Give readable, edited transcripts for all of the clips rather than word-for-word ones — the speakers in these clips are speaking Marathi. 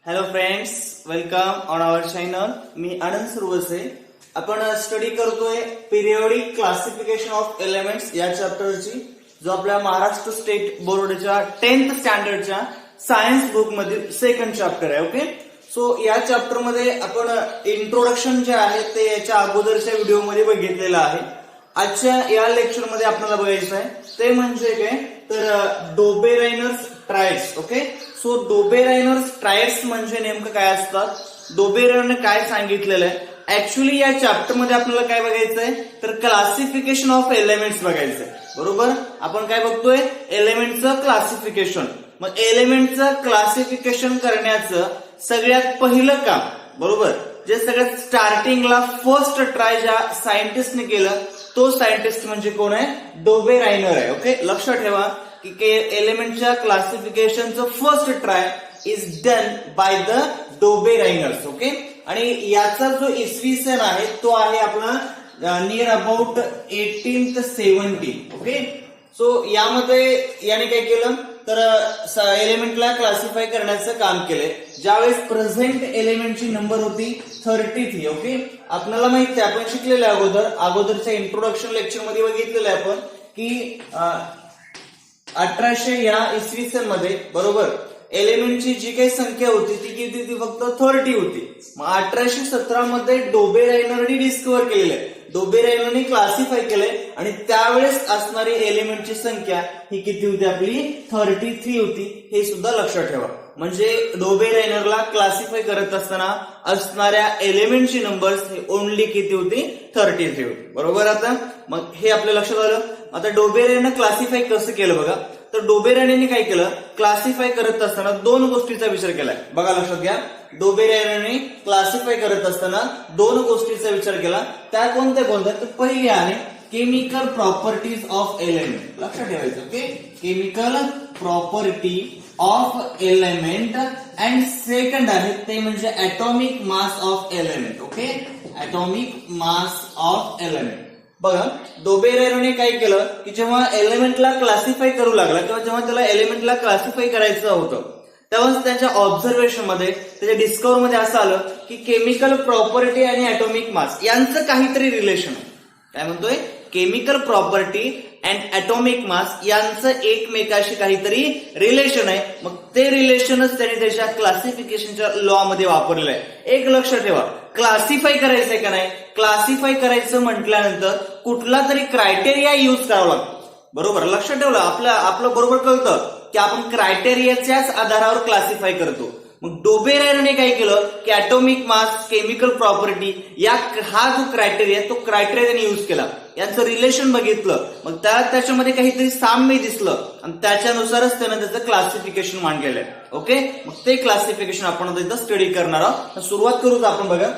Hello friends, welcome on our channel. मी आनंद सुरवसे. आपण स्टडी करतोय पिरियोडिक क्लासिफिकेशन ऑफ एलिमेंट्स या चॅप्टरची, जो आपल्या महाराष्ट्र स्टेट बोर्डच्या 10th स्टँडर्डच्या सायन्स बुक मधील सेकंड चॅप्टर आहे. ओके, सो या चॅप्टर मध्ये आपण इंट्रोडक्शन जे आहे ते याच्या अगोदरच्या व्हिडिओमध्ये बघितलेलं आहे. आजच्या या लेक्चर मध्ये आपल्याला बघायचं आहे ते म्हणजे काय तर डोबेरायनर्स ट्रायड्स. ओके, सो डोबेरायनर्स ट्रायड्स म्हणजे नेमकं काय असतात, डोबेरायनरने काय सांगितलेलं आहे. ऍक्च्युली या चॅप्टर मध्ये आपल्याला काय बघायचंय तर क्लासिफिकेशन ऑफ एलिमेंट्स बघायचंय. बरोबर, आपण काय बघतोय एलिमेंटचं क्लासिफिकेशन. मग एलिमेंटचं क्लासिफिकेशन करण्याचं सगळ्यात पहिलं काम, बरोबर, जे सगळ्यात स्टार्टिंगला फर्स्ट ट्राय ज्या सायंटिस्टने केलं तो सायंटिस्ट म्हणजे कोण आहे, डोबेरायनर आहे. ओके, लक्षात ठेवा की एलिमेंटच्या क्लासिफिकेशनचं first try is done by the Dobereiners. Okay, आणि याचा जो इसवी सन आहे तो आहे आपला नियर अबाउट 1870. ओके, सो यामध्ये याने काय केलं तर एलिमेंटला क्लासिफाय करण्याचं काम केलंय. ज्यावेळेस प्रेझेंट एलिमेंटची नंबर होती 33. ओके, आपल्याला माहिती आहे, आपण शिकलेलं आहे अगोदरच्या इंट्रोडक्शन लेक्चर मध्ये बघितलेलं आहे आपण की 1800 या इसवी सन मध्ये, बरोबर, एलिमेंटची जी काही संख्या होती ती किती होती, फक्त 30 होती. मग 1817 मध्ये डोबेरायनरने डिस्कव्हर केलेलं आहे, डोबेरायनरने क्लासिफाय केलंय आणि त्यावेळेस असणारी एलिमेंटची संख्या ही किती होती, आपली 33 होती. हे सुद्धा लक्षात ठेवा. म्हणजे डोबेरायनरला क्लासिफाय करत असताना असणाऱ्या एलिमेंटची नंबर्स ही ओनली किती होती, 33 होती. बरोबर, आता मग हे आपल्या लक्षात आलं. आता डोबेरायनर क्लासिफाय कसं केलं बघा, तर डोबेरायनरने काय केलं, क्लासिफाय करत असताना दोन गोष्टीचा विचार केलाय. बघा, लक्षात घ्या, डोबेरायनरने क्लासिफाय करत असताना दोन गोष्टीचा विचार केला. त्या कोणत्या तर पहिली आहे केमिकल प्रॉपर्टीज ऑफ एलिमेंट. लक्षात ठेवायचं. Okay, chemical property of element. And second आहे ते म्हणजे atomic mass of element. Okay, atomic mass of element. बघा, डोबेरायनरने काय केलं की जेव्हा एलिमेंटला क्लासिफाय करू लागला किंवा जेव्हा त्याला एलिमेंटला क्लासिफाय करायचं होतं तेव्हा त्याच्या ऑब्झर्वेशन मध्ये, त्याच्या डिस्कव्हर मध्ये असं आलं की केमिकल प्रॉपर्टी आणि ऍटॉमिक मास यांचं काहीतरी रिलेशन आहे. काय म्हणतोय, chemical property and atomic mass यांचं एकमेकाशी काहीतरी रिलेशन आहे. मग ते रिलेशनच त्याने त्याच्या क्लासिफिकेशनच्या लॉ मध्ये वापरलेलं आहे. एक लक्षात ठेवा, क्लासिफाय करायचंय का नाही, क्लासिफाय करायचं म्हटल्यानंतर कुठला तरी क्रायटेरिया युज करावा लागतो. बरोबर, लक्षात ठेवलं, आपलं बरोबर कळतं की आपण क्रायटेरियाच्याच आधारावर क्लासिफाय करतो. मग डोबेरायनरने काय केलं की ऍटॉमिक मास, केमिकल प्रॉपर्टी हा जो क्रायटेरिया तो क्रायटेरिया त्याने युज केला, यांचं रिलेशन बघितलं. मग त्याच्यामध्ये काहीतरी साम्य दिसलं आणि त्याच्यानुसारच त्यानं त्याचं क्लासिफिकेशन मांडलेलं आहे. ओके, मग ते क्लासिफिकेशन आपण आता स्टडी करणार आहोत. सुरुवात करूच आपण. बघा,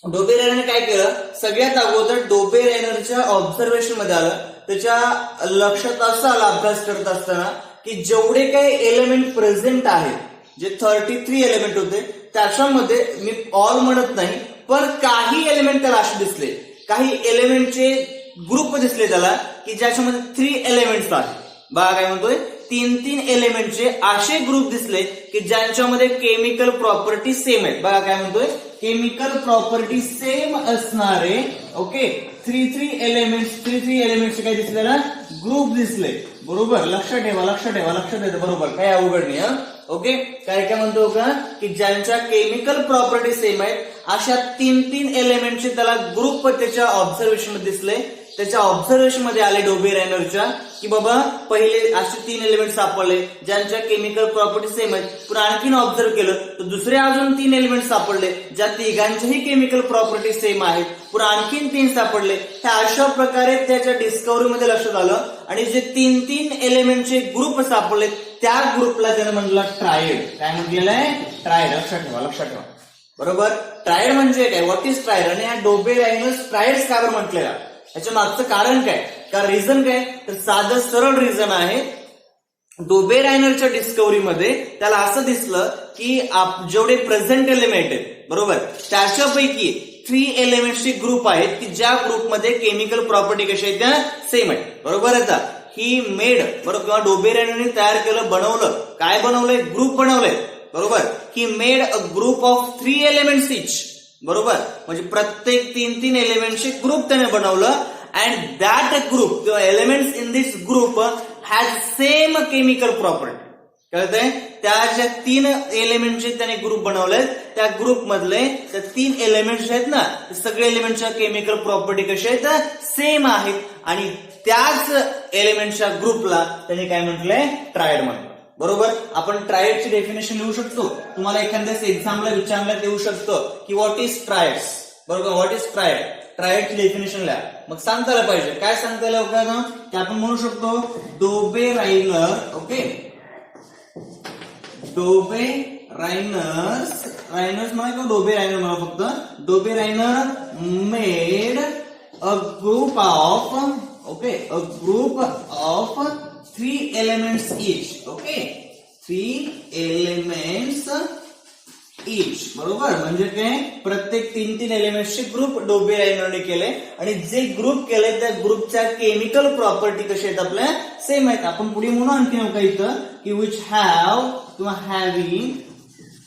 डोबेरायनरने काय केलं, सगळ्यात अगोदर डोबेरायनरच्या ऑब्झर्वेशन मध्ये आलं, त्याच्या लक्षात असं आलं अभ्यास करत असताना की जेवढे काही एलिमेंट प्रेझेंट आहेत, जे 33 एलिमेंट होते त्याच्यामध्ये, मी ऑल म्हणत नाही पण काही एलिमेंट त्याला असे दिसले, काही एलिमेंटचे ग्रुप दिसले त्याला की ज्याच्यामध्ये 3 एलिमेंट्स आहेत. बघा काय म्हणतोय, 3 एलिमेंटचे असे ग्रुप दिसले की ज्यांच्यामध्ये केमिकल प्रॉपर्टी सेम आहेत. बघा काय म्हणतोय, केमिकल प्रॉपर्टी सेम असणारे, ओके, 3 एलिमेंट्स काय दिसलेला ग्रुप दिसले. बरोबर, लक्षात ठेवा. बरोबर, काय अवघड नाही. ओके, काय म्हणतो का की ज्यांच्या केमिकल प्रॉपर्टी सेम आहेत अशा 3 एलिमेंटचे त्याला ग्रुप त्याच्या ऑब्झर्वेशन मध्ये दिसले. त्याच्या ऑब्झर्वेशन मध्ये आले डोबेरायनरच्या की बाबा पहिले असे 3 एलिमेंट सापडले ज्यांच्या केमिकल प्रॉपर्टी सेम आहेत. पुन्हा आणखीन ऑब्झर्व केलं तर दुसरे अजून 3 एलिमेंट सापडले ज्या तिघांच्याही केमिकल प्रॉपर्टी सेम आहेत. पुन्हा आणखीन 3 सापडले. ह्या अशा प्रकारे त्याच्या डिस्कव्हरी मध्ये लक्षात आलं आणि जे 3 एलिमेंटचे ग्रुप सापडले त्या ग्रुपला त्यानं म्हटलं ट्रायड. काय म्हटलेलं आहे, ट्रायड. लक्षात ठेवा. बरोबर, ट्रायड म्हणजे काय, व्हॉट इज ट्रायड, आणि हा डोबेरायनर्स ट्रायड्स का बरं म्हटलेला, याच्या मागचं कारण काय, का रिझन काय, तर साधं सरळ रिझन आहे. डोबेरायनरच्या डिस्कव्हरी मध्ये त्याला असं दिसलं की जेवढे प्रेझेंट एलिमेंट आहेत, बरोबर, त्याच्यापैकी 3 एलिमेंट्सचे ग्रुप आहेत की ज्या ग्रुपमध्ये केमिकल प्रॉपर्टी कशा आहेत त्या सेम आहेत. बरोबर, आता ही मेड, बरोबर, किंवा डोबेरायनरने तयार केलं, बनवलं, काय बनवलंय, ग्रुप बनवलंय. बरोबर. He made a group of 3 elements each, बरोबर. म्हणजे प्रत्येक 3 एलिमेंटचे ग्रुप त्याने बनवलं. अँड दॅट ग्रुप किंवा elements in this group has same chemical property. कळतंय? त्या ज्या 3 एलिमेंटचे त्याने ग्रुप बनवलेत त्या ग्रुप मधले त्या 3 एलिमेंट्स आहेत ना, सगळे एलिमेंटच्या केमिकल प्रॉपर्टी कशा आहेत? सेम आहेत. आणि त्याच एलिमेंटच्या ग्रुपला त्याने काय म्हटलंय? ट्रायड म्हटलं. बरोबर. आपण ट्रायडची डेफिनेशन लिहू शकतो. तुम्हाला एखाद्या एक्झामला विचारण्यात येऊ शकतं की व्हॉट इज ट्रायड्स, बरोबर. What is triad? ट्रायडची डेफिनेशन लिहा. मग सांगता आलं पाहिजे. काय सांगता आलं का? की आपण म्हणू शकतो डोबेरायनर, ओके, डोबेरायनर्स, रायनर्स म्हणा किंवा डोबेरायनर म्हणा, फक्त Dobereiner made a group of, okay, a group of 3 elements each, okay, 3 elements each, बरोबर. म्हणजे काय? प्रत्येक 3 एलिमेंट्सचे ग्रुप डोबेरायनरने केले. आणि जे ग्रुप केले त्या ग्रुपच्या केमिकल प्रॉपर्टी कशा आहेत? आपल्या सेम आहेत. आपण पुढे म्हणू आणखी नका इथं की विच हॅव किंवा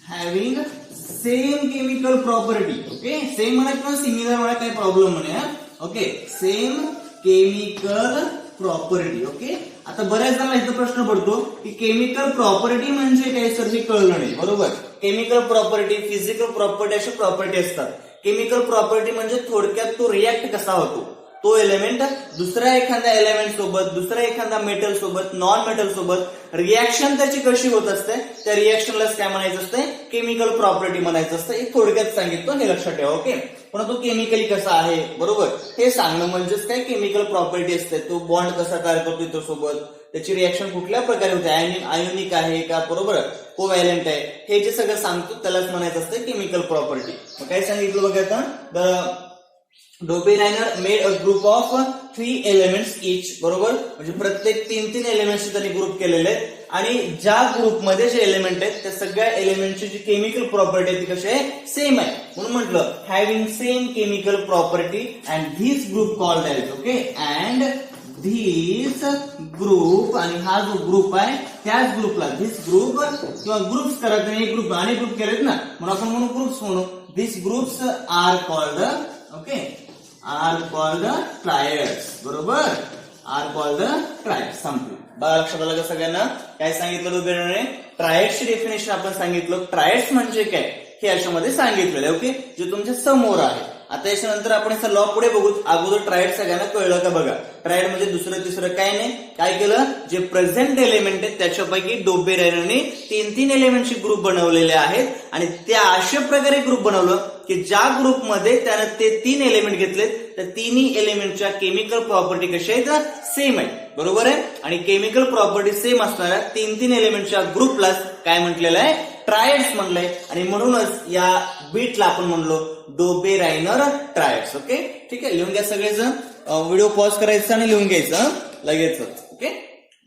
having same chemical property, okay. Same म्हणा किंवा सिमिलर म्हणा, काही प्रॉब्लेम म्हणा, okay. Same chemical property, okay. आता बऱ्याच जणांना इथं प्रश्न पडतो की केमिकल प्रॉपर्टी म्हणजे काय सर? हे कळलं नाही, बरोबर. केमिकल प्रॉपर्टी, फिजिकल प्रॉपर्टी अशा प्रॉपर्टी असतात. केमिकल प्रॉपर्टी म्हणजे थोडक्यात तो रिॲक्ट कसा होतो, तो एलिमेंट दुसऱ्या एखाद्या एलिमेंट सोबत, दुसऱ्या एखाद्या मेटल सोबत, नॉन मेटल सोबत रिॲक्शन त्याची कशी होत असते, त्या रिॲक्शनलाच काय म्हणायचं असते? केमिकल प्रॉपर्टी म्हणायचं असतं. हे थोडक्यात सांगितलं, हे लक्षात ठेवा, ओके. पण तो केमिकली कसा आहे, बरोबर, हे सांगणं म्हणजेच काय केमिकल प्रॉपर्टी असते. तो बॉन्ड कसा तयार करतो त्याच्यासोबत, त्याची रिॲक्शन कुठल्या प्रकारे होते, आयोनिक आहे का, बरोबर, कोव्हॅलेंट आहे, हे जे सगळं सांगतो त्यालाच म्हणायचं असतं केमिकल प्रॉपर्टी. मग काय सांगितलं बघा आता? Dobereiner made a group of 3 elements each, बरोबर. म्हणजे प्रत्येक 3 एलिमेंट्सचे त्यांनी ग्रुप केलेले आहेत. आणि ज्या ग्रुपमध्ये जे एलिमेंट आहेत त्या सगळ्या एलिमेंटची जी केमिकल प्रॉपर्टी आहे ती कशी आहे? सेम आहे. म्हणून म्हटलं having same chemical property and this group called as, okay, and this group. आणि हा जो ग्रुप आहे त्याच ग्रुपला धिस ग्रुप किंवा ग्रुप्स करा, एक ग्रुप अनेक ग्रुप केलेत ना, म्हणून आपण म्हणू ग्रुप्स म्हणू. This groups are called, okay, are called triads, बरोबर. Are called triads. संपलं. बघा लक्षात आलं का सगळ्यांना? काय सांगितलं डोबेरायनरने? ट्रायड्सची डेफिनेशन आपण सांगितलं. ट्रायड्स म्हणजे काय हे याच्यामध्ये सांगितलेलं आहे, ओके, जे तुमच्या समोर आहे. आता याच्यानंतर आपण याचा लॉ पुढे बघू. अगोदर ट्रायड सगळ्यांना कळलं का? बघा, ट्रायड म्हणजे दुसरं तिसरं काय नाही. काय केलं? जे प्रेझेंट एलिमेंट आहेत त्याच्यापैकी डोबेरायनरने 3 एलिमेंटचे ग्रुप बनवलेले आहेत. आणि त्या अशा प्रकारे ग्रुप बनवलं की ज्या ग्रुपमध्ये त्यानं ते 3 एलिमेंट घेतलेत त्या 3 एलिमेंटच्या केमिकल प्रॉपर्टी कशा आहेत? सेम आहे, बरोबर आहे. आणि केमिकल प्रॉपर्टी सेम असणाऱ्या 3 एलिमेंटच्या ग्रुपला काय म्हटलेलं आहे? ट्रायड्स म्हणलंय. आणि म्हणूनच या बीटला आपण म्हणलो डोबेरायनर ट्रायड्स, ओके. ठीक आहे, लिहून घ्या सगळेजण. व्हिडिओ पॉज करायचा आणि लिहून घ्यायचं लगेच, ओके.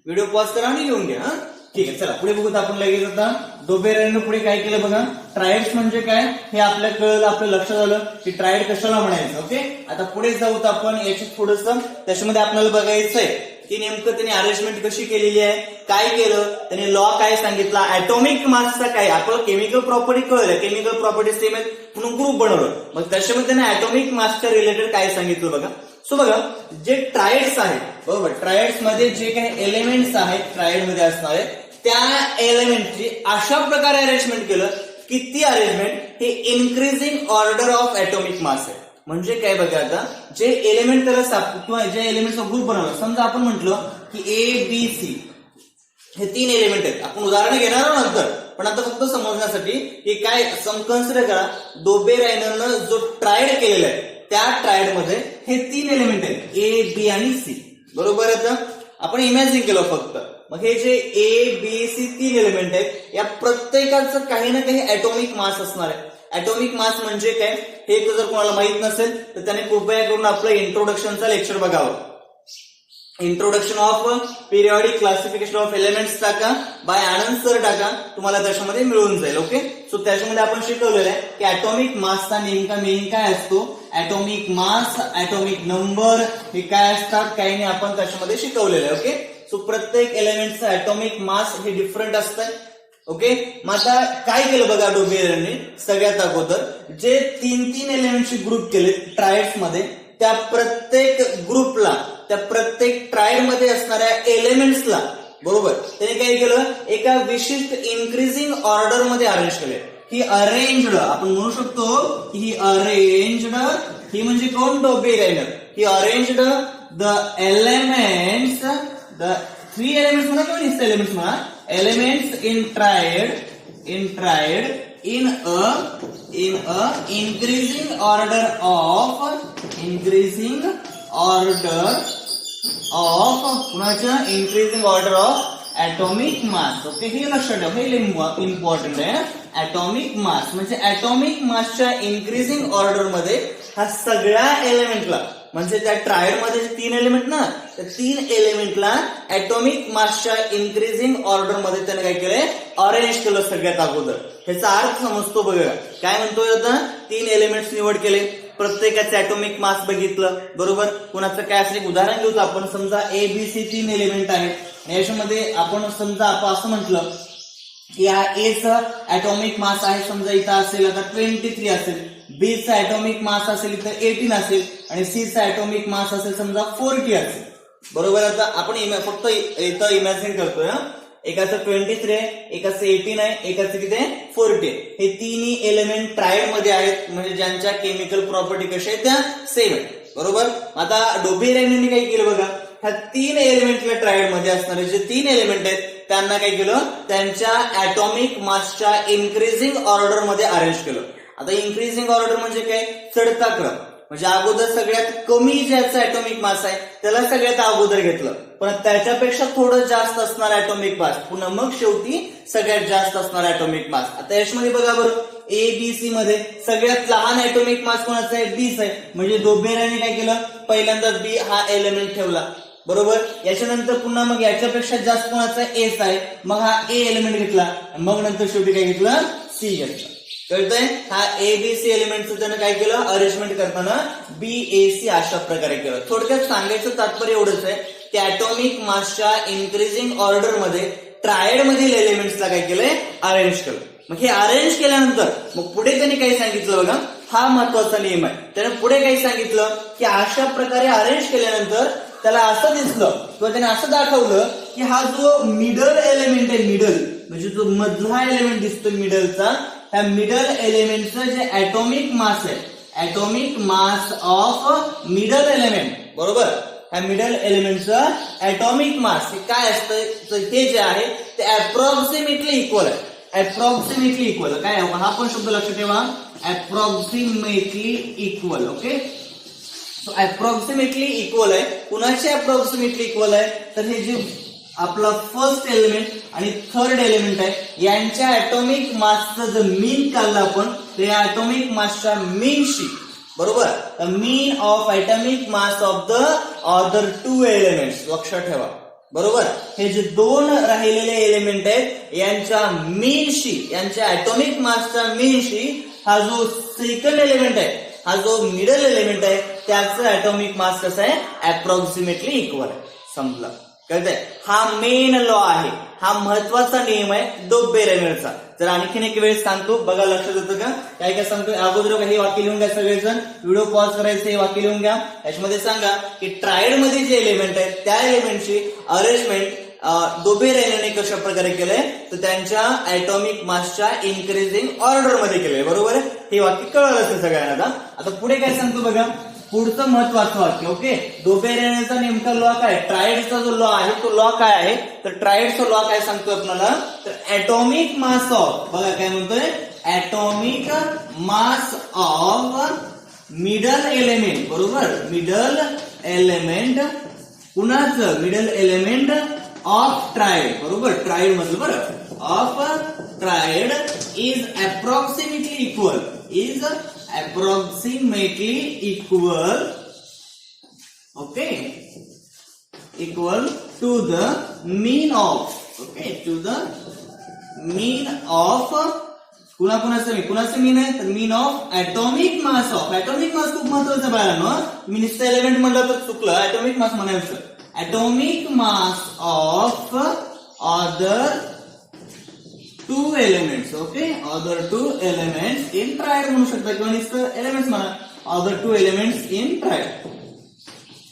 व्हिडिओ पॉज करा आणि लिहून घ्या. ठीक आहे, चला पुढे बघूत आपण लगेच. आता डोबेरायनर पुढे काय केलं बघा. ट्रायड्स म्हणजे काय हे आपल्याला कळलं, आपल्या लक्षात आलं की ट्रायड कशाला म्हणायचं, ओके. आता पुढे जाऊत आपण याच्यात थोडंसं. त्याच्यामध्ये आपल्याला बघायचंय की नेमकं त्यांनी अरेंजमेंट कशी केलेली आहे, काय केलं त्यांनी, लॉ काय सांगितला, ऍटॉमिक मासचा काय. आपल्याला केमिकल प्रॉपर्टी कळलं, केमिकल प्रॉपर्टी सेम आहेत म्हणून ग्रुप बनवलं. मग त्याच्यामध्ये त्यांनी ऍटॉमिक मासच्या रिलेटेड काय सांगितलं बघा. सो बघा, जे ट्रायड्स आहेत, बरोबर, ट्रायड्स मध्ये जे काही एलिमेंट्स आहेत ट्रायड मध्ये असणारे त्या एलिमेंटची अशा प्रकारे अरेंजमेंट केलं की ती अरेंजमेंट हे इन्क्रीजिंग ऑर्डर ऑफ ऍटॉमिक मास आहे. म्हणजे काय बघा, आता जे एलिमेंट त्याला किंवा जे एलिमेंटचा ग्रुप बनवला, समजा आपण म्हटलं की ए बी सी हे 3 एलिमेंट आहेत. आपण उदाहरण घेणार आहोत नंतर, पण आता फक्त समजण्यासाठी की काय कन्सिडर करा. डोबेरायनरनं जो ट्रायड केलेला आहे त्या ट्रायड मध्ये हे 3 एलिमेंट आहेत, ए बी आणि सी, बरोबर. आता आपण इमॅजिन केलं फक्त. मग हे जे ए बी सी 3 एलिमेंट आहेत या प्रत्येकाचं काही ना काही ऍटॉमिक मास असणार आहे. ऍटॉमिक मास म्हणजे काय हे जर कोणाला माहित नसेल तर त्याने कृपया करून आपलं इंट्रोडक्शनचा लेक्चर बघावं. Introduction of periodic classification of elements टाका, बाय आनंद सर टाका, तुम्हाला त्याच्यामध्ये मिळून जाईल, ओके. सो त्याच्यामध्ये आपण शिकवलेलं आहे की ऍटॉमिक मासचा नेमका मिनिंग काय असतो, ऍटॉमिक मास, ऍटॉमिक नंबर हे काय असतात, काही नाही आपण त्याच्यामध्ये शिकवलेलं आहे, ओके. सो प्रत्येक एलिमेंटचा ऍटॉमिक मास हे डिफरंट असतं, ओके, मग आता काय केलं बघा डोबेरेनने सगळ्यात अगोदर जे 3 एलिमेंटचे ग्रुप केले ट्रायड्स मध्ये, त्या प्रत्येक ग्रुपला, त्या प्रत्येक ट्रायड मध्ये असणाऱ्या एलिमेंट्सला बरोबर त्याने काय केलं, एका विशिष्ट इन्क्रीजिंग ऑर्डर मध्ये अरेंज केले. ही अरेंज्ड, आपण म्हणू शकतो ही अरेंज्ड, ही म्हणजे कोण, Dobereiner. He arranged the elements, the 3 elements म्हणा किंवा नुसते एलिमेंट्स म्हणा, elements in triad in a increasing order of कुणाच्या increasing order of atomic mass. Okay, हे लक्षात ठेवा, हे इम्पॉर्टंट आहे. atomic mass म्हणजे atomic massच्या increasing order मध्ये हा सगळ्या एलिमेंटला, म्हणजे त्या ट्रायड मध्ये 3 एलिमेंट ना, त्या 3 एलिमेंटला ऍटॉमिक मासच्या इन्क्रीजिंग ऑर्डर मध्ये त्याने काय केलंय, अरेंज केलं सगळ्यात अगोदर. ह्याचा अर्थ समजतो बघा, काय म्हणतोय आता, 3 एलिमेंट्स निवड केले, प्रत्येकाचे ऍटॉमिक मास बघितलं बरोबर. कुणाचं काय असं एक उदाहरण घेऊ, आपण समजा ABC 3 एलिमेंट आहेत, याच्यामध्ये आपण समजा आपण असं म्हटलं की हा एचा ऍटॉमिक मास आहे समजा इथं असेल आता 23 असेल, बी चा ऍटॉमिक मास असेल इथं 18 असेल, आणि सी चा ऍटॉमिक मास असेल समजा 40 असेल बरोबर. आता आपण फक्त इथं इमॅजिन करतोय, एकाचं 23 आहे, एकाचं 18 आहे, एकाचं किती आहे 40 आहे. हे तिन्ही एलिमेंट ट्रायड मध्ये आहेत, म्हणजे ज्यांच्या केमिकल प्रॉपर्टी कशा आहेत त्या सेम आहेत बरोबर. आता डोबेरेनने काय केलं बघा, ह्या 3 एलिमेंटला ट्रायड मध्ये असणारे जे 3 एलिमेंट आहेत त्यांना काय केलं, त्यांच्या ऍटॉमिक मासच्या इन्क्रीजिंग ऑर्डर मध्ये अरेंज केलं. आता इन्क्रीजिंग ऑर्डर म्हणजे काय, चढता क्रम, म्हणजे अगोदर सगळ्यात कमी ज्याचा ऍटॉमिक मास आहे त्याला सगळ्यात अगोदर घेतलं, पण त्याच्यापेक्षा थोडं जास्त असणार ऍटॉमिक मास, पुन्हा मग शेवटी सगळ्यात जास्त असणार ऍटॉमिक मास. आता याच्यामध्ये बघा बरं, ABC मध्ये सगळ्यात लहान ऍटॉमिक मास कोणाचा आहे, बीच आहे, म्हणजे डोबेरेनने काय केलं, पहिल्यांदा बी हा एलिमेंट ठेवला बरोबर. याच्यानंतर पुन्हा मग याच्यापेक्षा जास्त कोणाचा एस आहे, मग हा ए एलिमेंट घेतला, मग नंतर शेवटी काय घेतलं, सी घेतलं. कळतंय, हा ABC एलिमेंटचं त्यानं काय केलं, अरेंजमेंट करताना BAC अशा प्रकारे केलं. थोडक्यात सांगायचं तात्पर्य एवढंच आहे की ऍटॉमिक मासच्या इन्क्रीजिंग ऑर्डर मध्ये ट्रायड मधील एलिमेंट्सला काय केलंय, अरेंज केलं. मग हे अरेंज केल्यानंतर मग पुढे त्यांनी काही सांगितलं बघा, हा महत्वाचा नियम आहे. त्याने पुढे काही सांगितलं की अशा प्रकारे अरेंज केल्यानंतर त्याला असं दिसलं किंवा त्याने असं दाखवलं की हा जो मिडल एलिमेंट आहे, मिडल म्हणजे जो मधला एलिमेंट दिसतो मिडलचा, ह्या मिडल एलिमेंटचं जे ऍटॉमिक मास आहे, atomic mass of middle element बरोबर, ह्या मिडल एलिमेंटचं ऍटॉमिक मास काय असतं, हे जे आहे ते अप्रॉक्सिमेटली इक्वल आहे. अप्रॉक्सिमेटली इक्वल काय, हा पण शब्द लक्षात ठेवा, approximately equal. Okay, so approximately equal आहे. कुणाचे अप्रॉक्सिमेटली इक्वल आहे, तर हे जे आपला फर्स्ट एलिमेंट आणि थर्ड एलिमेंट आहे यांच्या ऍटॉमिक मासचं जर मीन काढलं आपण, तर या ऍटॉमिक मासच्या मीनशी बरोबर, the mean of atomic mass of the other 2 elements लक्षात ठेवा बरोबर. हे जे 2 राहिलेले एलिमेंट आहेत यांच्या मीनशी, यांच्या ऍटॉमिक मासच्या मीनशी हा जो सेकंड एलिमेंट आहे, हा जो मिडल एलिमेंट आहे त्याचं ऍटॉमिक मास कसं आहे, अप्रॉक्सिमेटली इक्वल आहे. समजलं, कळतंय. हा मेन लॉ आहे, हा महत्वाचा नियम आहे डोबेरेनरचा. जर आणखीन एक वेळेस सांगतो बघा, लक्षात येतं का काय काय सांगतोय अगोदर. हे वाक्य लिहून घ्या सगळेजण, व्हिडिओ पॉज करायचं, हे वाक्य लिहून घ्या. याच्यामध्ये सांगा की ट्रायड मध्ये जे एलिमेंट आहेत त्या एलिमेंटची अरेंजमेंट डोबेरेनरने कशा प्रकारे केलंय, तर त्यांच्या ऍटॉमिक मासच्या इन्क्रीजिंग ऑर्डर मध्ये केलंय बरोबर. हे वाक्य कळलं असेल सगळ्यांना. आता पुढे काय सांगतो बघा, पुढचं महत्वाचं वाक्य. ओके, डोबेरेनरचा नेमका लॉ काय, ट्रायडचा जो लॉ आहे तो लॉ काय आहे, तर ट्रायडचा लॉ काय सांगतो आपल्याला, तर ऍटॉमिक मास ऑफ, बघा काय म्हणतोय, atomic mass of middle element बरोबर, मिडल एलिमेंट कुणाचं, मिडल एलिमेंट ऑफ ट्रायड बरोबर, ट्रायड मधलं बरं, of triad is approximately equal, is approximately equal, okay, equal to the mean of, okay, to the mean of कुणाचं मीन आहे, तर mean of atomic mass of. Atomic mass खूप महत्वाचं बाळांनो, मी नुसतं एलिमेंट म्हणलं तर चुकलं, ऍटॉमिक मास म्हणायचं. Atomic mass of other two elements. Okay, other two elements in triad म्हणू शकता किंवा नुसतं एलिमेंट्स म्हणा. Other two elements in triad.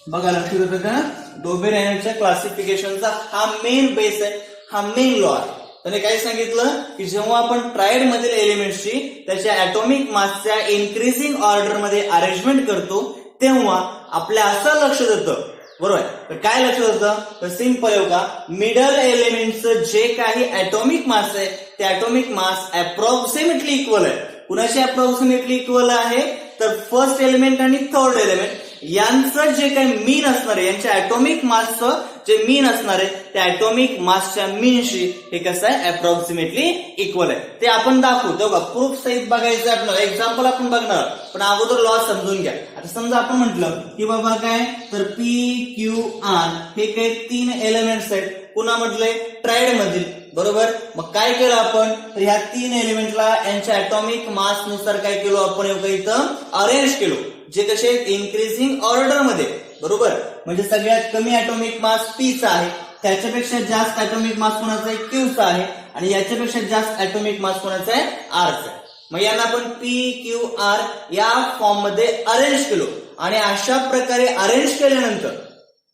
बघा लक्षात येतं का, डोबे-रायनरच्या क्लासिफिकेशनचा हा मेन बेस आहे, हा मेन लॉ आहे. त्याने काय सांगितलं की जेव्हा आपण ट्रायड मधील एलिमेंट्सची त्याच्या ऍटॉमिक मासच्या इन्क्रीजिंग ऑर्डर मध्ये अरेंजमेंट करतो तेव्हा आपल्या असं लक्षात येतं, बरोबर आहे. तर काय लक्षात येतं, तर सिंपल आहे का, मिडल एलिमेंटचं जे काही ऍटॉमिक मास आहे ते ऍटॉमिक मास अप्रॉक्सिमेटली इक्वल आहे. कुणाशी अप्रॉक्सिमेटली इक्वल आहे, तर फर्स्ट एलिमेंट आणि थर्ड एलिमेंट यांचं जे काही मीन असणार आहे, यांच्या ऍटॉमिक मासचं जे मीन असणार आहे त्या ऍटॉमिक मासच्या मीनशी हे कसं आहे, अप्रॉक्सिमेटली इक्वल आहे. ते आपण दाखवतो बघा, प्रूफ सहित बघायचं आपल्याला, एक्झाम्पल आपण बघणार, पण अगोदर लॉ समजून घ्या. आता समजा आपण म्हटलं की बाबा काय, तर पी क्यू आर हे काही 3 एलिमेंट्स आहेत. पुन्हा म्हटलंय ट्रायड मधील, बरोबर. मग काय केलं आपण, तर ह्या 3 एलिमेंटला यांच्या ऍटॉमिक मास नुसार काय केलो आपण, इथं अरेंज केलो, जे कसे इन्क्रीजिंग ऑर्डर मध्ये, बरोबर. म्हणजे सगळ्यात कमी ऍटॉमिक मास पीचा आहे, त्याच्यापेक्षा जास्त ऍटॉमिक मास कोणाचा आहे, क्यूचा आहे, आणि याच्यापेक्षा जास्त ऍटॉमिक मास कोणाचा आहे, आरचा आहे. मग यांना आपण पी क्यू आर या फॉर्म मध्ये अरेंज केलो, आणि अशा प्रकारे अरेंज केल्यानंतर,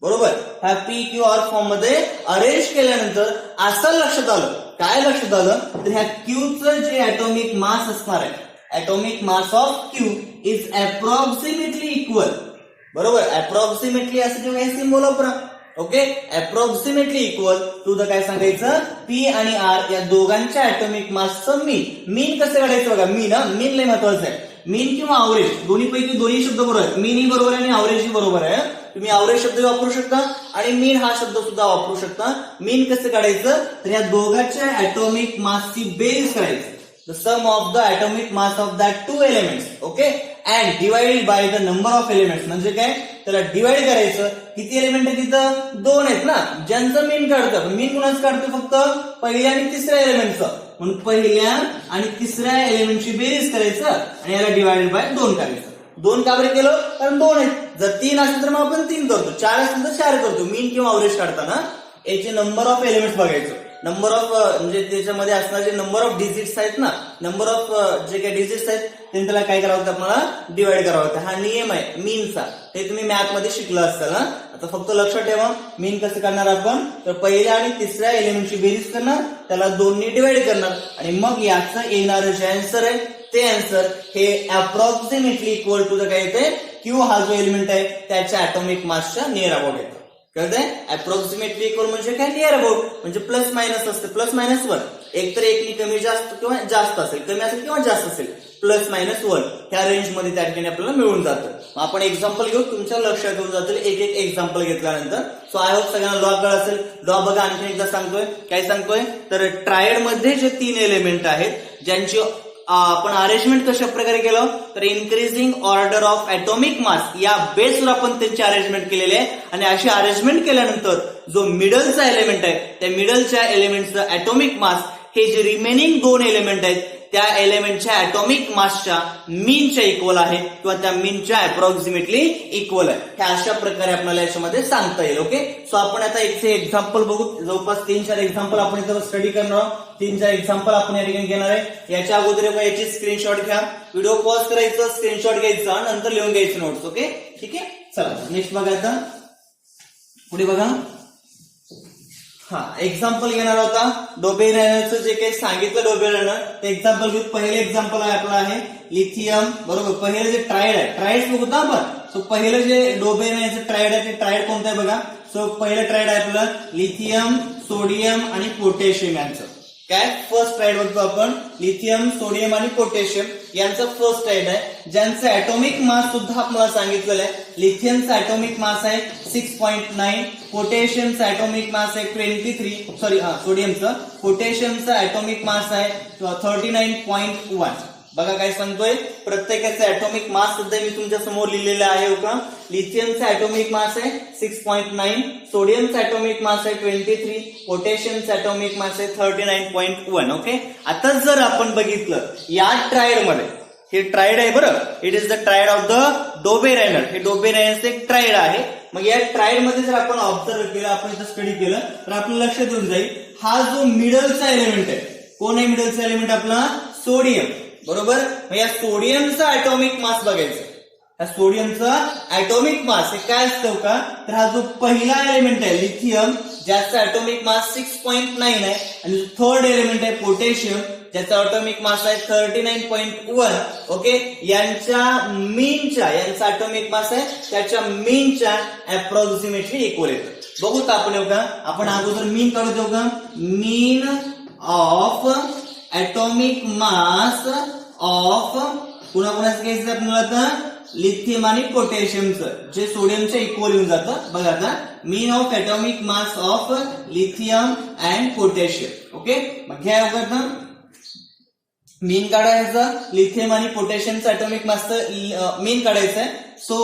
बरोबर, ह्या पी क्यू आर फॉर्म मध्ये अरेंज केल्यानंतर असं लक्षात आलं, काय लक्षात आलं, तर ह्या क्यूचं जे ऍटॉमिक मास असणार आहे, atomic mass of Q is approximately equal, बरोबर. अप्रॉक्सिमेटली असं जेव्हा हे सिम्बॉल वापरा, okay, approximately equal to the काय सांगायचं, पी आणि आर या दोघांच्या ऍटॉमिक मासचं मीन कसं काढायचं बघा. मीन लय महत्वाचं आहे. मीन किंवा अवरेज दोन्हीपैकी दोन्ही शब्द बरोबर आहेत. मीनही बरोबर आहे आणि अवरेजही बरोबर आहे. तुम्ही अवरेज शब्द वापरू शकता आणि मीन हा शब्द सुद्धा वापरू शकता. मीन कसं काढायचं, तर या दोघांच्या ऍटॉमिक मासची बेरीज करायची, the sum of the atomic mass of that two elements, okay, and divided by the number of elements. म्हणजे काय, त्याला डिवाइड करायचं. किती एलिमेंट आहे तिथं, 2 आहेत ना, ज्यांचं मीन काढतं. मीन कुणाच काढतो, फक्त पहिल्या आणि तिसऱ्या एलिमेंटचं. म्हणून पहिल्या आणि तिसऱ्या एलिमेंटची बेरीज करायचं आणि याला डिवाइडेड बाय 2 करायचं. 2 का बरं केलं, कारण 2 आहेत. जर 3 असेल तर मग आपण 3 करतो, 4 असेल तर 4 करतो. मीन किंवा अवरेज काढताना याचे नंबर ऑफ एलिमेंट्स बघायचं. नंबर ऑफ म्हणजे त्याच्यामध्ये असणारे नंबर ऑफ डिजिट्स आहेत ना, नंबर ऑफ जे काही डिजिट्स आहेत त्याला काय करावं होतं, आपल्याला डिवाइड करावं होतं. हा नियम आहे मीनचा, हे तुम्ही मॅथ मध्ये शिकला असाल ना. आता फक्त लक्षात ठेवा, मीन कसं करणार आपण, तर पहिल्या आणि तिसऱ्या एलिमेंटची बेरीज करणार, त्याला 2 ने डिवाइड करणार, आणि मग याचं येणारं जे आन्सर आहे ते आन्सर हे अप्रॉक्सिमेटली इक्वल टू द काय येते, क्यू हा जो एलिमेंट आहे त्याच्या ऍटॉमिक मासच्या नियर अबाउट येतं. कळतंय, अप्रॉक्सिमेटली इक्वल म्हणजे काय, नियर अबाउट म्हणजे प्लस मायनस असते, प्लस मायनस 1. एक तर एकनी कमी जास्त किंवा जास्त असेल, कमी असेल किंवा जास्त असेल, प्लस मायनस 1 ह्या रेंज मध्ये त्या ठिकाणी आपल्याला मिळून जातं. आपण एक्झाम्पल घेऊ, तुमच्या लक्षात येऊन जातील एक एक एक्झाम्पल घेतल्यानंतर. सो आय होप सगळ्यांना लॉ कळला असेल. लॉ बघा, आणखी एकदा सांगतोय, काय सांगतोय, तर ट्रायड मध्ये जे 3 एलिमेंट आहेत ज्यांची आपण अरेंजमेंट कशा प्रकारे केलं, तर इन्क्रीजिंग ऑर्डर ऑफ ऍटॉमिक मास या बेसवर आपण त्यांची अरेंजमेंट केलेली आहे. आणि अशी अरेंजमेंट केल्यानंतर जो मिडलचा एलिमेंट आहे त्या मिडलच्या एलिमेंटचं ऍटॉमिक मास हे जे रिमेनिंग 2 एलिमेंट आहेत त्या एलिमेंटच्या ऍटॉमिक मासच्या मीनच्या इक्वल आहे किंवा त्या मीनच्या अप्रॉक्सिमेटली इक्वल आहे. हे अशा प्रकारे आपल्याला याच्यामध्ये सांगता येईल. ओके, सो आपण आता एक एक्झाम्पल बघू. जवळपास 3-4 एक्झाम्पल आपण इथं स्टडी करणार आहोत. 3-4 एक्झाम्पल आपण या ठिकाणी घेणार आहे. याच्या अगोदर याची स्क्रीनशॉट घ्या, व्हिडिओ पॉज करायचं, स्क्रीनशॉट घ्यायचा, नंतर लिहून घ्यायचे नोट्स. ओके, ठीक आहे. चला नेक्स्ट बघायचं, पुढे बघा. हा एक्झाम्पल घेणार होता डोबे-रायनरचं जे काही सांगितलं डोबे-रायनर ते एक्झाम्पल घेऊ. पहिले एक्झाम्पल आहे आपलं आहे लिथियम, बरोबर. पहिलं जे ट्रायड आहे, ट्रायड बघू ना आपण. सो पहिलं जे डोबे-रायनरचं ट्रायड आहे ते ट्रायड कोणतं आहे बघा. सो पहिलं ट्रायड आहे आपलं लिथियम, सोडियम आणि पोटॅशियम यांचं. काय फर्स्ट ट्रायड बघतो आपण, लिथियम, सोडियम आणि पोटॅशियम यांचं फर्स्ट ट्रायड आहे, ज्यांचं ऍटॉमिक मास सुद्धा आपल्याला सांगितलेलं आहे. लिथियमचा ऍटॉमिक मास आहे 6.9, पोटॅशियमचा ऍटॉमिक मास आहे 23, सोडियमचं. पोटॅशियमचा ऍटॉमिक मास आहे 39.1. बघा काय सांगतोय, प्रत्येकाचा ऍटॉमिक मास सुद्धा मी तुमच्या समोर लिहिलेला आहे का. लिथियमचा ऍटॉमिक मास आहे 6.9, सोडियमचा ऍटॉमिक मास आहे 23, पोटॅशियमचा ऍटॉमिक मास आहे 39.1. ओके, आता जर आपण बघितलं या ट्रायड मध्ये, हे ट्रायड आहे बरं, it is the triad of the Dobereiner. हे डोबे-रायनरचं एक ट्रायड आहे. मग या ट्रायड मध्ये जर आपण ऑब्झर्व केलं, आपण इथं स्टडी केलं तर आपलं लक्षात येऊन जाईल, हा जो मिडलचा एलिमेंट आहे कोण आहे मिडलचा एलिमेंट आपला? सोडियम. बरोबर. मग या सोडियमचा ॲटॉमिक मास बघायचं. या सोडियमचा ॲटॉमिक मास हे काय असतं का? तर हा जो पहिला एलिमेंट आहे लिथियम, ज्याचा ॲटॉमिक मास 6.9 आहे, आणि जो थर्ड एलिमेंट आहे पोटॅशियम, ज्याचा ॲटॉमिक मास आहे 39.1. ओके. यांचा ॲटॉमिक मास आहे त्याच्या मीनच्या अप्रॉक्सिमेटली इक्वल येतं. बघूत आपण येऊ का? आपण अगोदर मीन काढू देऊ का? मीन ऑफ ॲटॉमिक मास ऑफ कुणाकुणाचं घ्यायचं आपल्याला आता? लिथियम आणि पोटॅशियमचं, जे सोडियमच्या इक्वल येऊन जातं. बघा आता, mean of atomic mass of lithium and potassium. Okay. मग घ्या अगोदर मीन काढायचं. लिथियम आणि पोटॅशियमचं ॲटॉमिक मासचं मीन काढायचं आहे. सो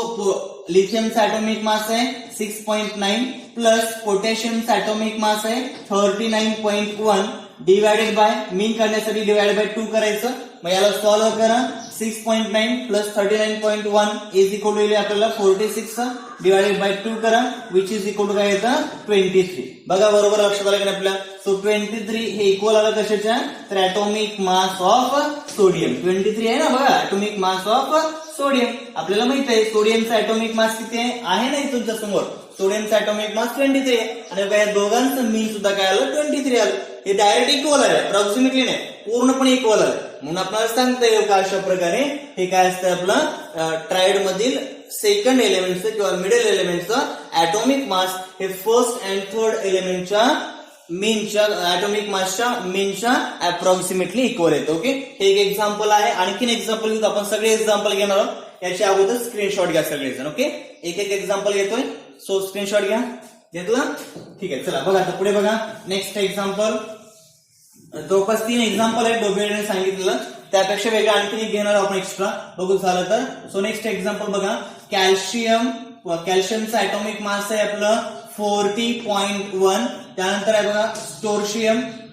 लिथियमचा ॲटॉमिक मास आहे 6.9 प्लस पोटॅशियमचा ॲटॉमिक मास आहे 39.1 डिवायडेड बाय, मीन काढण्यासाठी डिवाइड बाय 2 करायचं. मग याला सॉल्व्ह करा. 6.9 प्लस 39.1 इज इक्वल टू आपल्याला 46 डिवायडेड बाय 2 करा, विच इज इक्वल टू काय येतं? 23. बघा बरोबर लक्षात आलं का आपल्या? सो 23 हे इक्वल आलं कशाच्या? तर ॲटॉमिक मास ऑफ सोडियम. 23 आहे ना बघा, ॲटॉमिक मास ऑफ सोडियम. आपल्याला माहित आहे सोडियमचा ॲटॉमिक मास किती आहे ना तुमच्या समोर? सोडियमचा ॲटॉमिक मास 23 आहे, आणि या दोघांचं मीन सुद्धा काय आलं? 23 आलं. हे डायरेक्ट इक्वल आहे, अप्रॉक्सिमेटली नाही, पूर्णपणे इक्वल आहे. म्हणून आपल्याला सांगता येईल का अशा प्रकारे हे काय असतं आपलं ट्रायड मधील सेकंड एलिमेंटचं किंवा मिडल एलिमेंटचं ॲटॉमिक मास हे फर्स्ट अँड थर्ड एलिमेंटच्या मीनच्या ॲटॉमिक मासच्या मीनच्या अप्रॉक्सिमेटली इक्वल येतं. ओके. हे एक एक्झाम्पल आहे. आणखीन एक्झाम्पल घेऊ आपण, सगळे एक्झाम्पल घेणार आहोत. याच्या अगोदर स्क्रीनशॉट घ्या सगळेजण. ओके. एक एक एक्झाम्पल घेतोय, सो स्क्रीनशॉट घ्या. घेतलं? ठीक आहे. चला बघा आता पुढे बघा. नेक्स्ट एक्झाम्पल, जवळपास 3 एक्झाम्पल आहेत डोबेरने सांगितलं, त्यापेक्षा वेगळं आणखी एक घेणार आपण एक्स्ट्रा. बघू झालं तर. सो नेक्स्ट एक्झाम्पल बघा. कॅल्शियमचा ॲटॉमिक मास आहे आपलं 40.1. त्यानंतर आहे बघा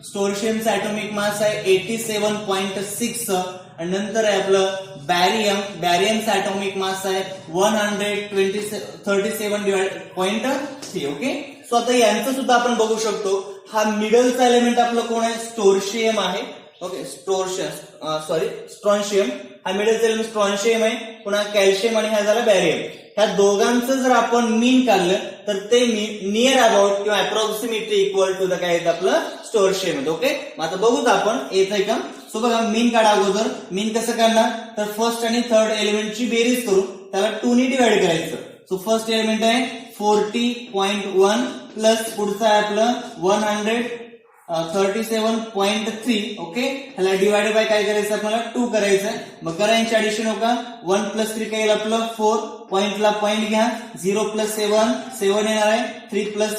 स्टोर्शियमचा ॲटॉमिक मास आहे 87.6. आणि नंतर आहे आपलं बॅरियमचा ॲटॉमिक मास आहे 137.3. ओके. सो आता यांचं सुद्धा आपण बघू शकतो. हा मिडलचा एलिमेंट आपलं कोण आहे? स्टोर्शियम आहे. ओके. स्ट्रॉन्शियम. हा मिडलचा एलिमेंट स्ट्रॉन्शियम आहे. पुन्हा कॅल्शियम आणि हा झाला बॅरियम. ह्या दोघांचं जर आपण मीन काढलं तर ते नियर अबाउट किंवा अप्रॉक्सिमेटली इक्वल टू द काय येतं आपलं? स्टोर्शियम. ओके. मग आता बघूत आपण येतंय का? सो बघा, मीन काढा अगोदर. मीन कसं काढणार? तर फर्स्ट आणि थर्ड एलिमेंटची बेरीज करू, त्याला 2 ने डिवाइड करायचं. सो फर्स्ट एलिमेंट आहे 40.1 प्लस पुढचं आहे आपलं 137.3. ओके. ह्याला डिवाइड बाय काय करायचं आपल्याला? 2 करायचं आहे. मग करा यांची ऍडिशन हो का? 1 प्लस 3 काय येईल आपलं? 4. पॉइंटला पॉइंट घ्या. 0 प्लस 7 येणार आहे. 4 प्लस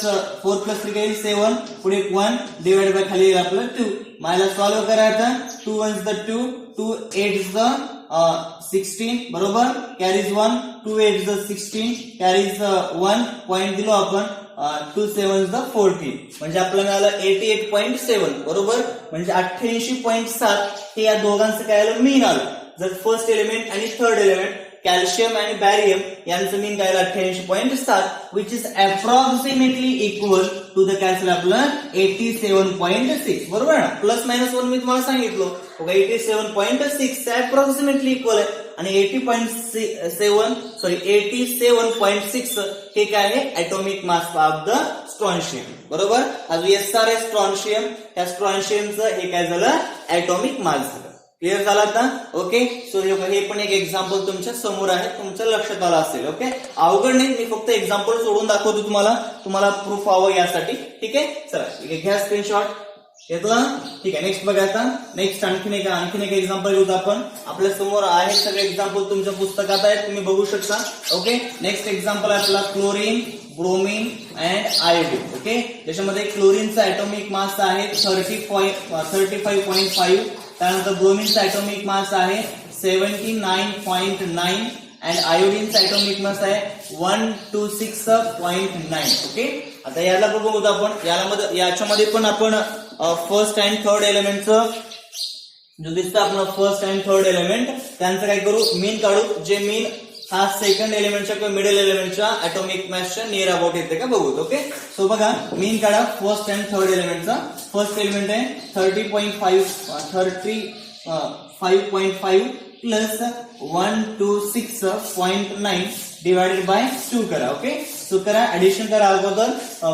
3 काय येईल? 7. पुढे 1 डिवाइड बाय खाली येईल आपलं 2. मला सॉल्व्ह करायचं. 2 1s द 2, 2 8s द 16. बरोबर. Carries 1, 2 8s the 16, carries 1. Point दिलो आपण 2 7s द 14. म्हणजे आपल्याला मिळालं 88.7. बरोबर. म्हणजे 88.7 हे या दोघांचं काय आलं? मीन आलं. जर फर्स्ट एलिमेंट आणि थर्ड एलिमेंट कॅल्शियम आणि बॅरियम यांचं मीन काय आलं? 88.7, which is approximately equal to the काय असेल आपलं? 87.6. बरोबर ना? प्लस मायनस 1 मी तुम्हाला सांगितलं. 87.6 अप्रॉक्सिमेटली इक्वल आहे. आणि 87.6 हे काय आहे? Atomic mass of the strontium. बरोबर. अजून SR आहे स्ट्रॉन्शियम. त्या स्ट्रॉन्शियमचं हे काय झालं? ॲटॉमिक मास झालं. क्लिअर झाला आता? ओके. सो हे पण एक एक्झाम्पल तुमच्या समोर आहे, तुमच्या लक्षात आलं असेल. ओके. अवघड नाही, मी फक्त एक्झाम्पल सोडून दाखवतो तुम्हाला प्रूफ हवं यासाठी. ठीक आहे. चला घ्या स्क्रीनशॉट. घेतला? ठीक आहे. नेक्स्ट बघा आता. नेक्स्ट आणखीन एक एक्झाम्पल घेऊ आपण. आपल्या समोर आहेत सगळे एक्झाम्पल, तुमच्या पुस्तकात आहेत, तुम्ही बघू शकता. ओके. नेक्स्ट एक्झाम्पल आहे आपला chlorine, bromine and iodine. Okay. त्याच्यामध्ये क्लोरीनचा ॲटॉमिक मास आहे 35.5. त्यानंतर ब्रोमीनचा ॲटॉमिक मास आहे 79.9 अँड आयोडीनचा ॲटॉमिक मास आहे 126.9. ओके. आता याला बघू आपण. याच्यामध्ये पण आपण फर्स्ट अँड थर्ड एलिमेंटचं जो दिसतं आपलं फर्स्ट अँड थर्ड एलिमेंट त्यांचं काय करू? मीन काढू. जे मीन हा सेकंड एलिमेंटच्या किंवा मिडल एलिमेंटच्या ऍटॉमिक मॅसच्या नियर अबाउट येते का बघू. ओके, सो बघा मीन काढा फर्स्ट अँड थर्ड एलिमेंटचा. फर्स्ट एलिमेंट आहे 35.5 प्लस 126.9 डिवायडेड बाय 2 करा. ओके, सो करा ऍडिशन करा अगोदर.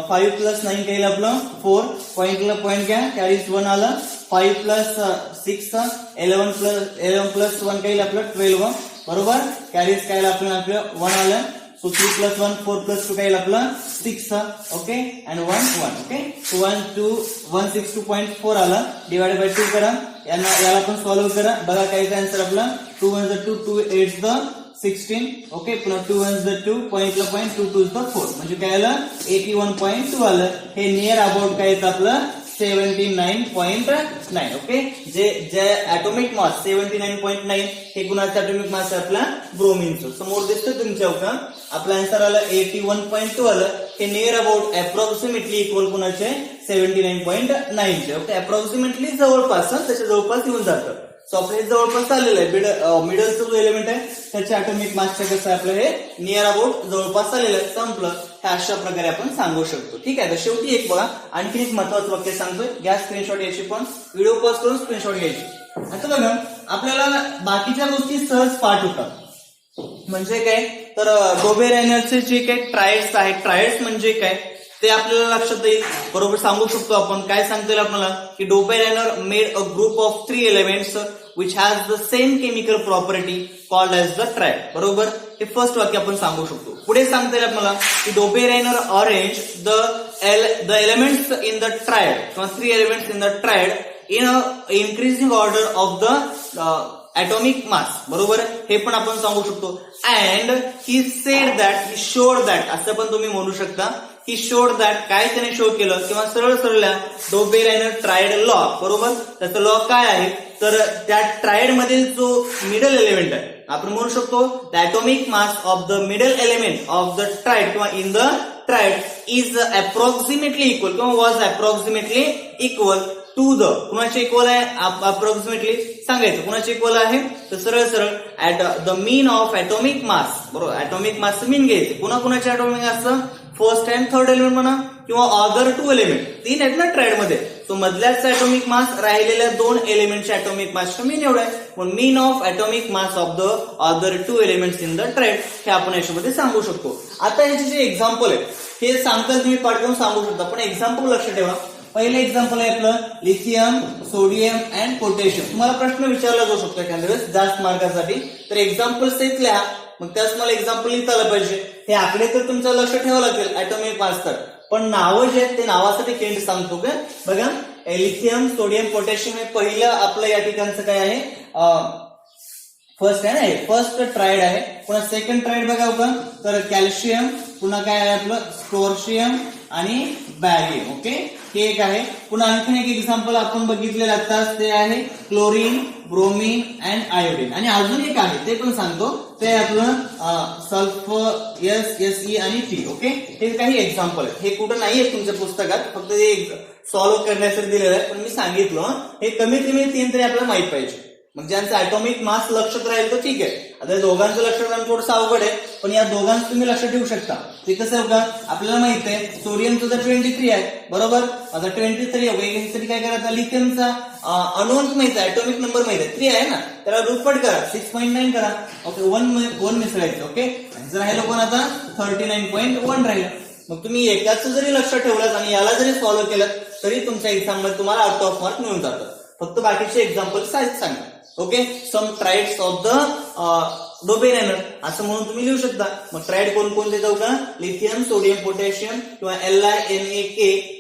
5 प्लस 9 काय येईल आपलं 4. पॉइंटला पॉइंट घ्या, कॅरीज 1 आलं. 5 प्लस 6 11 प्लस 1 काय येईल आपलं 12 बरोबर. कॅरीज काय येईल आपलं 1 आलं. सो 3 प्लस 1 4 प्लस 2 काय येईल आपलं 6. Okay, and 1 1. ओके, सो 162.4 आलं. डिवायडेड बाय 2 करा. याला पण सॉल्व्ह करा. बघा काय आन्सर आपला 2 1 2 2 8 16. ओके, पुन्हा 2 1 2 पॉइंटला पॉइंट 2 2 4 म्हणजे काय आलं 81.2 आलं. हे नियर अबाउट काय येतं आपलं 79.9. ओके, जे ऍटॉमिक मास 79.9 हे कुणाचं ऍटॉमिक मास आहे आपला ब्रोमिनचं. समोर दिसतं तुमच्या का आपला आन्सर आला 81.2 आलं. हे नियर अबाउट अप्रॉक्सिमेटली इक्वल कुणाचे 79.9 चे. ओके, अप्रॉक्सिमेटली जवळपास त्याच्या जवळपास येऊन जातं. सो आपलं हे जवळपास आलेलं आहे. मिडलचं जो एलिमेंट आहे त्याच्या ऍटॉमिक मासच्या कसं आहे आपलं हे नियर अबाउट जवळपास आलेलं आहे. संपलं. हे अशा प्रकारे आपण सांगू शकतो. ठीक आहे, तर शेवटी एक बघा आणखी एक महत्वाचं वाक्य सांगतोय. घ्या स्क्रीनशॉट यायची, पण व्हिडिओ पॉज करून स्क्रीनशॉट घ्यायची. आता बघा आपल्याला बाकीच्या गोष्टी सहज पाठ होतात. म्हणजे काय तर डोबे रायनरचे जे काही ट्रायड्स आहेत, ट्रायड्स म्हणजे काय ते आपल्याला लक्षात येईल. बरोबर सांगू शकतो आपण. काय सांगता येईल आपल्याला की Dobereiner made a group of 3 elements which has the same chemical property called as the triad. बरोबर, हे फर्स्ट वाक्य आपण सांगू शकतो. पुढे सांगता येईल आपल्याला की Dobereiner arrange the elements in the triad किंवा 3 elements in the triad in a increasing order of the atomic mass. बरोबर, हे पण आपण सांगू शकतो. And he said that, he showed that असं पण तुम्ही म्हणू शकता. ही शोड दॅट काय त्याने शो केलं किंवा सरळ सरळ डोबे रायनर ट्रायड लॉ. बरोबर, त्याचं लॉ काय आहे तर त्या ट्रायड मधील जो मिडल एलिमेंट आहे आपण म्हणू शकतो the atomic mass of the middle element of the triad किंवा in the triad is approximately equal किंवा was approximately equal to the कुणाचे इक्वल आहे अप्रॉक्सिमेटली सांगायचं कुणाचे इक्वल आहे तर सरळ सरळ at the mean of atomic mass. बरोबर, ॲटॉमिक मास मीन घ्यायचे. कुणाचे ॲटॉमिक मासचं फर्स्ट अँड थर्ड एलिमेंट म्हणा किंवा अदर 2 एलिमेंट 3 आहेत ना ट्रायड मध्ये. तो मधल्याच ॲटॉमिक मास राहिलेल्या 2 एलिमेंटच्या ॲटॉमिक मासचं मीन एवढं आहे. पण mean of atomic mass of the other 2 elements in the triad हे आपण याच्यामध्ये सांगू शकतो. आता याचे जे एक्झाम्पल आहे हे सांगताना तुम्ही पाठ करून सांगू शकता, पण एक्झाम्पल लक्षात ठेवा. पहिलं एक्झाम्पल आहे आपलं लिथियम, सोडियम अँड पोटॅशियम. तुम्हाला प्रश्न विचारला जाऊ शकतो एखाद्या वेळेस जास्त मार्कासाठी, तर एक्झाम्पल सेट लिहा. मग त्याच मला एक्झाम्पल लिहिता आलं पाहिजे. हे आकडे तर तुमचं लक्षात ठेवावं लागेल ॲटॉमिक मास तर, पण नावं जे आहेत ते नावासाठी हिंट सांगतो का बघा. लिथियम, सोडियम, पोटॅशियम हे पहिलं आपलं या ठिकाणचं काय आहे फर्स्ट आहे, फर्स्ट ट्रायड आहे. पुन्हा सेकंड ट्रायड बघा का तर कॅल्शियम, पुन्हा काय आहे आपलं स्टोर्शियम आणि बॅरियम. ओके, हे एक आहे. पुन्हा आणखीन एक एक्झाम्पल आपण बघितलेलं आताच ते आहे क्लोरीन, ब्रोमीन अँड आयोडीन. आणि अजून एक आहे ते पण सांगतो ते आपलं सल्फर SSE आणि T. ओके, हे काही एक्झाम्पल आहे. हे कुठं नाहीये तुमच्या पुस्तकात, फक्त हे सॉल्व्ह करण्यासाठी दिलेलं आहे. पण मी सांगितलं हे कमीत कमी 3 तरी आपल्याला माहित पाहिजे. मग ज्यांचं ॲटॉमिक मास लक्षात राहील तर ठीक आहे. आता दोघांचं लक्षात राहणं थोडंसं अवघड आहे, पण या दोघांचं तुम्ही लक्षात ठेवू शकता. ते कसं आहे का आपल्याला माहित आहे सोडियमचं तर 23 आहे. बरोबर, आता 23 यासाठी काय करायचं लिथियमचा अणुअंक माहित आहे, ॲटॉमिक नंबर माहित आहे 3 आहे ना, त्याला रूपट करा 6.9 करा. ओके, 1 मिसळायचं. ओके, जर राहिलं कोण आता 39.1 राहिलं. मग तुम्ही एकाच जरी लक्षात ठेवलात आणि याला जरी सॉल्व्ह केलं तरी तुमच्या एक्झाम मध्ये तुम्हाला आउट ऑफ मार्क मिळून जातं. फक्त बाकीचे एक्झाम्पल साईज सांगा. Okay, some triads of the Dobereiner असं म्हणून तुम्ही लिहू शकता. मग ट्रायड कोणकोणते जाऊ का लिथियम, सोडियम, पोटॅशियम किंवा LiNaK,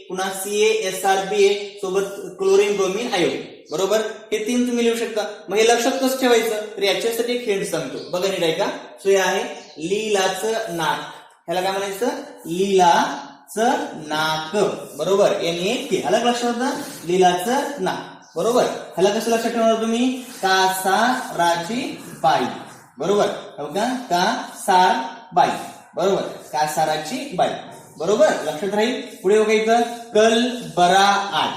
पुन्हा CaSrBa सोबत क्लोरीन, ब्रोमीन, आयोडीन. बरोबर, हे 3 तुम्ही लिहू शकता. मग हे लक्षात कसं ठेवायचं तर याच्यासाठी एक हिंट सांगतो बघा नीट आहे का. सो हे आहे लीलाचं नाक. ह्याला काय म्हणायचं लीलाचं नाक. बरोबर, NaK ह्याला लक्षात होता लीलाचं नाक. बरोबर, ह्याला कसं लक्षात ठेवणार तुम्ही कासाराची बाई. बरोबर, कासार बाई. बरोबर, कासाराची बाई. बरोबर, लक्षात राहील. पुढे बघायचं कलबरा आय.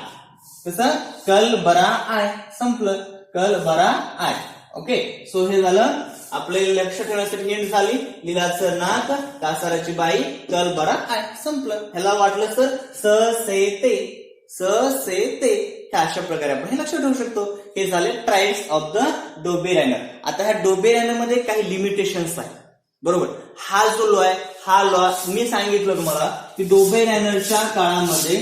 कसं कलबरा आय संपलं कलबरा आय. ओके, सो हे झालं आपले लक्ष ठेवण्यासाठी हिंट झाली. लिलाचं नाक, कासाराची बाई, कल बरा आय. संपलं. ह्याला वाटलं तर स से ते, स से ते, अशा प्रकारे आपण हे लक्षात ठेवू शकतो. हे झाले ट्राइड्स ऑफ द डोबे रायनर. आता ह्या डोबे रायनर मध्ये काही लिमिटेशन्स आहेत. बरोबर. हा जो लॉ आहे, हा लॉ मी सांगितलं तुम्हाला की डोबे रायनरच्या काळामध्ये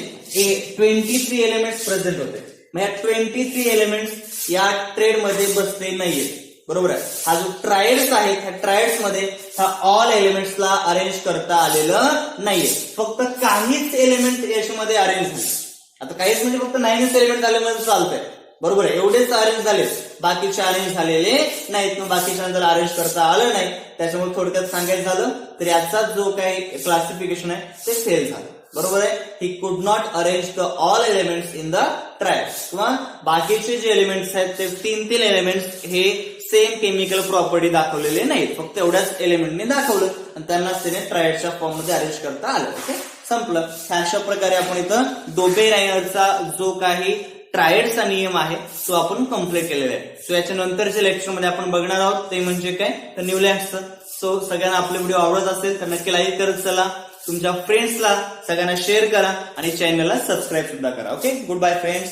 23 एलिमेंट्स प्रेझेंट होते. मग या 23 एलिमेंट्स या ट्रेड मध्ये बसले नाहीये. बरोबर आहे. हा जो ट्रायड्स आहे, ह्या ट्रायड्स मध्ये ह्या ऑल एलिमेंट्सला अरेंज करता आलेलं नाहीये. फक्त काहीच एलिमेंट याच्यामध्ये अरेंज झाले. आता काहीच म्हणजे फक्त 9च एलिमेंट झाले म्हणजे चालतंय. बरोबर आहे. एवढेच अरेंज झाले, बाकीचे अरेंज झालेले नाहीत. मग बाकीच्या जर अरेंज करता आलं नाही, त्याच्यामुळे थोडक्यात सांगायचं झालं तर याचा जो काही क्लासिफिकेशन आहे ते फेल झालं. बरोबर आहे. He could not arrange the all elements in the triads. किंवा बाकीचे जे एलिमेंट्स आहेत ते 3 एलिमेंट्स हे सेम केमिकल प्रॉपर्टी दाखवलेले नाहीत. फक्त एवढ्याच एलिमेंटने दाखवलं आणि त्यांनाच त्याने ट्रायडच्या फॉर्म मध्ये अरेंज करता आलं. ओके, संपलं. अशा प्रकारे आपण इथं डोबे रायनरचा जो काही ट्रायडचा नियम आहे तो आपण कम्प्लीट केलेला आहे. सो याच्या नंतरच्या लेक्चरमध्ये आपण बघणार आहोत ते म्हणजे काय तर न्यूलँड्सचं. सो सगळ्यांना आपले व्हिडिओ आवडत असेल तर नक्की लाईक करत चला, तुमच्या फ्रेंड्सला सगळ्यांना शेअर करा आणि चॅनलला सबस्क्राईब सुद्धा करा. Okay, goodbye friends.